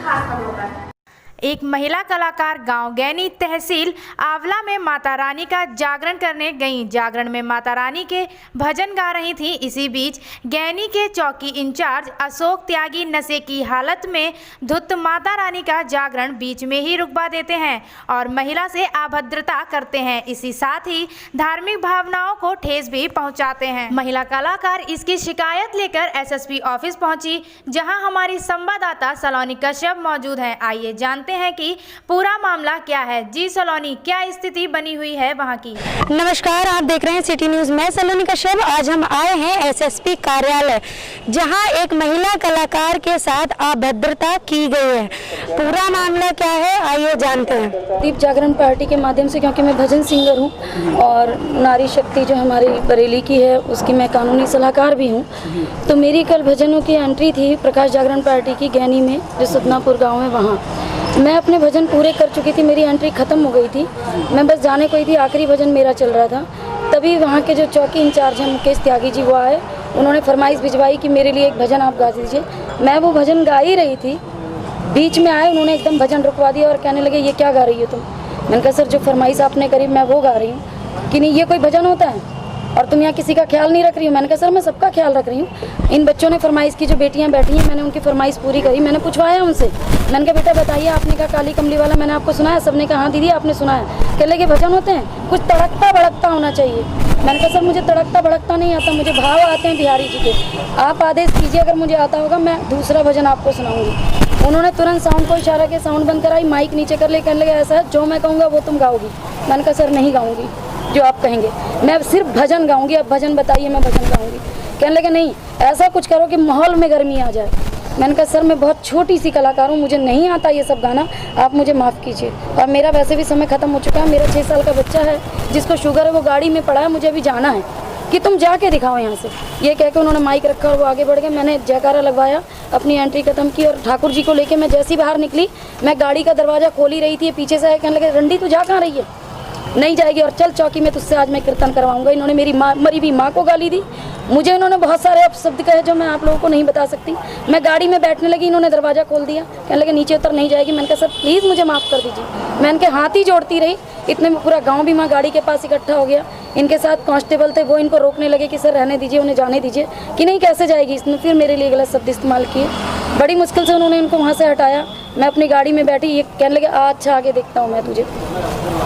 खास खबरों पर। एक महिला कलाकार गांव गैनी तहसील आंवला में माता रानी का जागरण करने गईं। जागरण में माता रानी के भजन गा रही थी। इसी बीच गैनी के चौकी इंचार्ज अशोक त्यागी नशे की हालत में धुत माता रानी का जागरण बीच में ही रुकवा देते हैं और महिला से अभद्रता करते हैं। इसी साथ ही धार्मिक भावनाओं को ठेस भी पहुंचाते हैं। महिला कलाकार इसकी शिकायत लेकर एसएसपी ऑफिस पहुंची, जहां हमारी संवाददाता सलोनी कश्यप मौजूद हैं। आइए जानते हैं कि पूरा मामला क्या है। जी सलोनी, क्या स्थिति बनी हुई है वहां की? नमस्कार, आप देख रहे हैं सिटी न्यूज। मैं सलोनी कश्यप। आज हम आए हैं एसएसपी कार्यालय, जहां एक महिला कलाकार के साथ अभद्रता की गई है। पूरा मामला क्या है, आइए जानते हैं। दीप जागरण पार्टी के माध्यम से, क्योंकि मैं भजन सिंगर हूं और नारी शक्ति जो हमारी बरेली की है उसकी मैं कानूनी सलाहकार भी हूं, तो मेरी कल भजनों की एंट्री थी प्रकाश जागरण पार्टी की गैनी में, जो सतनापुर गाँव है। वहाँ मैं अपने भजन पूरे कर चुकी थी, मेरी एंट्री ख़त्म हो गई थी, मैं बस जाने को ही थी, आखिरी भजन मेरा चल रहा था। तभी वहाँ के जो चौकी इंचार्ज हैं मुकेश त्यागी जी, वो आए, उन्होंने फरमाइश भिजवाई कि मेरे लिए एक भजन आप गा दीजिए। मैं वो भजन गा ही रही थी, बीच में आए, उन्होंने एकदम भजन रुकवा दिया और कहने लगे ये क्या गा रही हो तुम। मैंने कहा सर, जो फरमाइश आपने करी मैं वो गा रही हूँ। कि नहीं, ये कोई भजन होता है और तुम यहाँ किसी का ख्याल नहीं रख रही हो। मैंने कहा सर, मैं सबका ख्याल रख रही हूँ। इन बच्चों ने फरमाइश की, जो बेटियाँ बैठी हैं, मैंने उनकी फरमाइश पूरी करी। मैंने पूछवाया उनसे, मैंने कहा बेटा बताइए, आपने कहा काली कमली वाला मैंने आपको सुनाया? सबने कहा हाँ दीदी आपने सुनाया। कहने लगे भजन होते हैं, कुछ तड़कता भड़कता होना चाहिए। मैंने कहा सर, मुझे तड़कता भड़कता नहीं आता, मुझे भाव आते हैं बिहारी जी के। आप आदेश कीजिए, अगर मुझे आता होगा मैं दूसरा भजन आपको सुनाऊंगी। उन्होंने तुरंत साउंड को इशारा के साउंड बंद कराई, माइक नीचे कर ले, कहने लगे ऐसा है जो मैं कहूँगा वो तुम गाओगी। मैंने कहा सर नहीं गाऊंगी, जो आप कहेंगे, मैं सिर्फ भजन गाऊंगी। अब भजन बताइए, मैं भजन गाऊंगी। कहने लगे नहीं, ऐसा कुछ करो कि माहौल में गर्मी आ जाए। मैंने कहा सर, मैं बहुत छोटी सी कलाकार हूँ, मुझे नहीं आता ये सब गाना, आप मुझे माफ़ कीजिए। और मेरा वैसे भी समय ख़त्म हो चुका है, मेरा 6 साल का बच्चा है जिसको शुगर है, वो गाड़ी में पड़ा है, मुझे अभी जाना है कि तुम जाके दिखाओ यहाँ से। ये कह के उन्होंने माइक रखा और वो आगे बढ़ गए। मैंने जयकारा लगवाया, अपनी एंट्री खत्म की और ठाकुर जी को लेके मैं जैसी बाहर निकली, मैं गाड़ी का दरवाज़ा खोल ही रही थी, पीछे से कहने लगे रंडी तू जा कहाँ रही है, नहीं जाएगी और चल चौकी में तुझसे आज मैं कीर्तन करवाऊंगा। इन्होंने मेरी माँ, मरी हुई माँ को गाली दी, मुझे इन्होंने बहुत सारे अपशब्द कहे जो मैं आप लोगों को नहीं बता सकती। मैं गाड़ी में बैठने लगी, इन्होंने दरवाज़ा खोल दिया, कहने लगे नीचे उतर नहीं जाएगी। मैंने कहा सर प्लीज़ मुझे माफ़ कर दीजिए। मैं इनके हाथ ही जोड़ती रही, इतने में पूरा गाँव भी माँ गाड़ी के पास इकट्ठा हो गया। इनके साथ कांस्टेबल थे, वो इनको रोकने लगे कि सर रहने दीजिए, उन्हें जाने दीजिए। कि नहीं कैसे जाएगी। इसने फिर मेरे लिए गलत शब्द इस्तेमाल किए, बड़ी मुश्किल से उन्होंने इनको वहाँ से हटाया। मैं अपनी गाड़ी में बैठी, ये कहने लगे अच्छा आगे देखता हूँ मैं तुझे।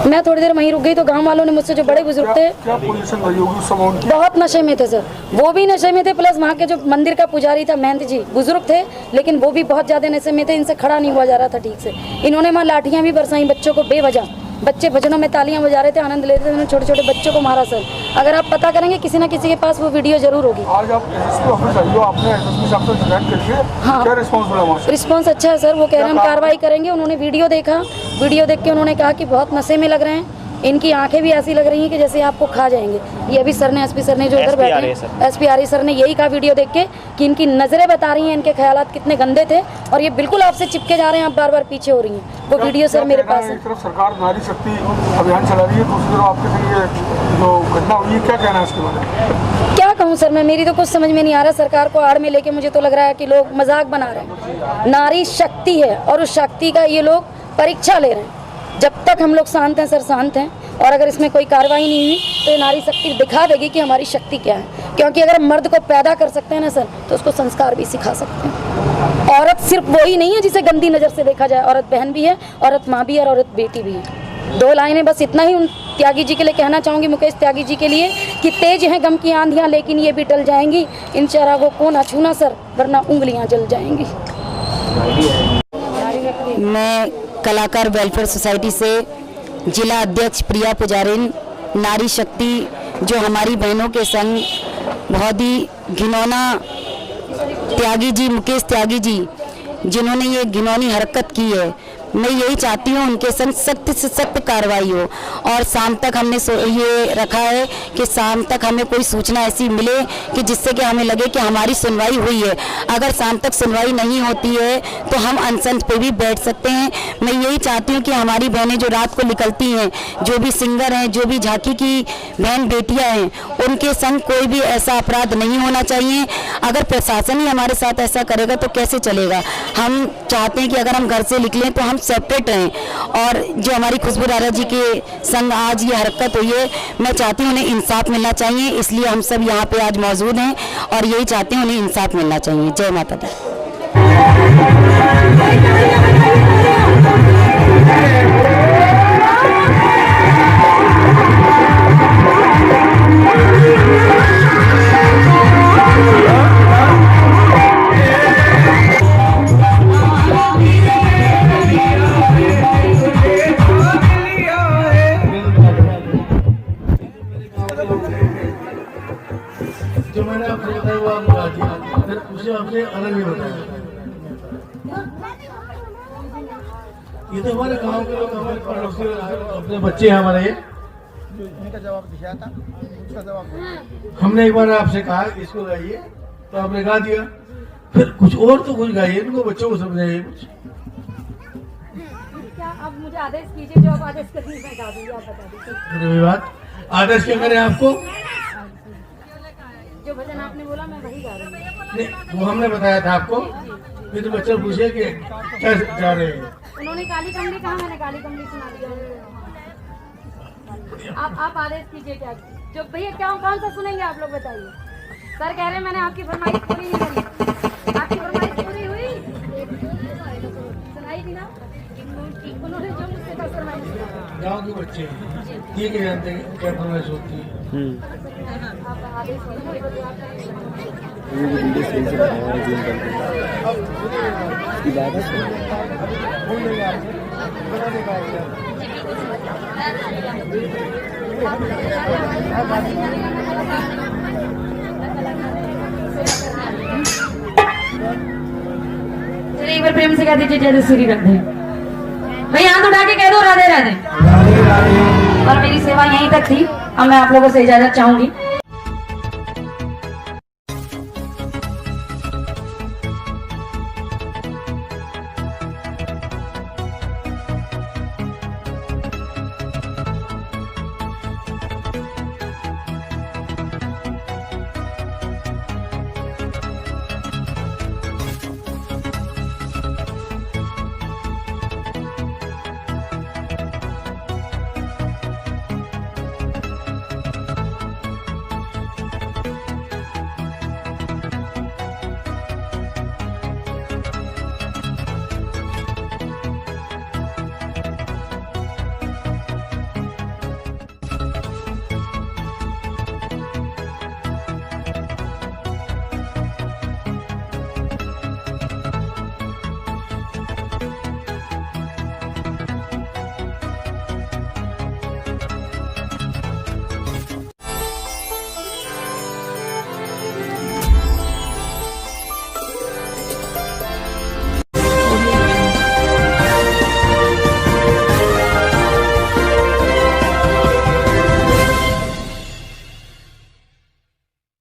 मैं थोड़ी देर वहीं रुक गई तो गांव वालों ने मुझसे, जो बड़े बुजुर्ग थे, क्या पोजीशन रही होगी उस समय उनकी? बहुत नशे में थे सर, वो भी नशे में थे, प्लस वहाँ के जो मंदिर का पुजारी था महंत जी, बुजुर्ग थे लेकिन वो भी बहुत ज़्यादा नशे में थे, इनसे खड़ा नहीं हुआ जा रहा था ठीक से। इन्होंने वहाँ लाठियाँ भी बरसाई बच्चों को बेवजह। बच्चे भजनों में तालियां बजा रहे थे, आनंद ले रहे थे, उन्होंने छोटे छोटे बच्चों को मारा सर। अगर आप पता करेंगे किसी न किसी के पास वो वीडियो जरूर होगी। आज आप एसएसपी ऑफिस आई हो, आपने एसएसपी साहब से शिकायत करी है, हाँ। क्या रिस्पांस मिला वहाँ से? रिस्पांस अच्छा है सर, वो कह रहे हैं हम कार्रवाई करेंगे। उन्होंने वीडियो देखा, वीडियो देख के उन्होंने कहा कि बहुत नशे में लग रहे हैं, इनकी आंखें भी ऐसी लग रही हैं कि जैसे आपको खा जाएंगे। ये अभी सर ने, एसपी सर ने जो उधर बैठे हैं, एसपी आर्य सर ने यही कहा वीडियो देख के कि इनकी नज़रें बता रही हैं इनके ख्यालात कितने गंदे थे और ये बिल्कुल आपसे चिपके जा रहे हैं, आप बार बार पीछे हो रही हैं। वो वीडियो सर मेरे पास है। एक तरफ सरकार नारी शक्ति अभियान चला रही है, दूसरी तरफ आपके साथ ये जो घटना हुई है, क्या कहना है इसके बारे में? क्या कहूँ सर मैं, मेरी तो कुछ समझ में नहीं आ रहा। सरकार को आड़ में लेके मुझे तो लग रहा है कि लोग मजाक बना रहे हैं। नारी शक्ति है और उस शक्ति का ये लोग परीक्षा ले रहे हैं। जब तक हम लोग शांत हैं सर, शांत हैं, और अगर इसमें कोई कार्रवाई नहीं हुई तो ये नारी शक्ति दिखा देगी कि हमारी शक्ति क्या है। क्योंकि अगर मर्द को पैदा कर सकते हैं ना सर, तो उसको संस्कार भी सिखा सकते हैं। औरत सिर्फ वही नहीं है जिसे गंदी नज़र से देखा जाए, औरत बहन भी है, औरत माँ भी है और औरत बेटी भी है। 2 लाइनें बस इतना ही उन त्यागी जी के लिए कहना चाहूँगी, मुकेश त्यागी जी के लिए, कि तेज हैं गम की आंधियाँ लेकिन ये भी टल जाएंगी, इन चरागों को ना छूना सर वरना उंगलियाँ जल जाएंगी। मैं कलाकार वेलफेयर सोसाइटी से जिला अध्यक्ष प्रिया पुजारिन, नारी शक्ति जो हमारी बहनों के संग बहुत ही घिनौना त्यागी जी, मुकेश त्यागी जी, जिन्होंने ये घिनौनी हरकत की है, मैं यही चाहती हूँ उनके संग सख्त से सख्त कार्रवाई हो। और शाम तक हमने ये रखा है कि शाम तक हमें कोई सूचना ऐसी मिले कि जिससे कि हमें लगे कि हमारी सुनवाई हुई है। अगर शाम तक सुनवाई नहीं होती है तो हम अनशन पे भी बैठ सकते हैं। मैं यही चाहती हूँ कि हमारी बहनें जो रात को निकलती हैं, जो भी सिंगर हैं, जो भी झांकी की बहन बेटियाँ हैं, उनके संग कोई भी ऐसा अपराध नहीं होना चाहिए। अगर प्रशासन ही हमारे साथ ऐसा करेगा तो कैसे चलेगा। हम चाहते हैं कि अगर हम घर से निकलें तो हम सेपरेट रहें। और जो हमारी खुशबू रारा जी के संग आज ये हरकत हुई है, मैं चाहती हूँ उन्हें इंसाफ मिलना चाहिए। इसलिए हम सब यहाँ पे आज मौजूद हैं और यही चाहते हैं उन्हें इंसाफ मिलना चाहिए। जय माता दी। जो मैंने आपसे बताया वो आप बता दिया, फिर उसे आपने अलग ही बताया। ये तो हमारे गांव के लोग हमारे पड़ोस के अपने बच्चे हैं हमारे। ये इनका जवाब दिया था, उसका जवाब हमने एक बार आपसे कहा इसको गाइए तो आपने गा दिया, फिर कुछ और तो कुछ गाइए, इनको बच्चों को समझाइए कुछ। क्या आप मुझे आदेश कीजिए, जो आप आदेश करेंगे मैं गा दूंगी, आप बता दीजिए। मेरी बात आदेश क्या करें आपको? जो भजन आपने बोला मैं वही गा रही हूँ। नहीं, वो हमने बताया था आपको। फिर तो बच्चा पूछे कि क्या जा रहे हैं। उन्होंने काली कमली कहा, मैंने काली कमली सुना दिया। आप आदेश कीजिए क्या, जो भैया क्या कौन सा सुनेंगे आप लोग बताइए। सर कह रहे हैं मैंने आपकी फरमाइश पूरी नहीं करी। आपकी फरमाइश पूरी हुई, सुनाई थी ना उन्होंने जो मुझसे कल फरमाइश की। गाँव के बच्चे हैं, ये क्या जानते हैं क्या फरमाइश होती है। आप आदेश कीजिए। एक बार प्रेम से कह दीजिए जय श्री राधे। भाई हाथ उठा के कह दो राधे राधे। और मेरी सेवा यहीं तक थी। अब मैं आप लोगों से इजाजत चाहूंगी।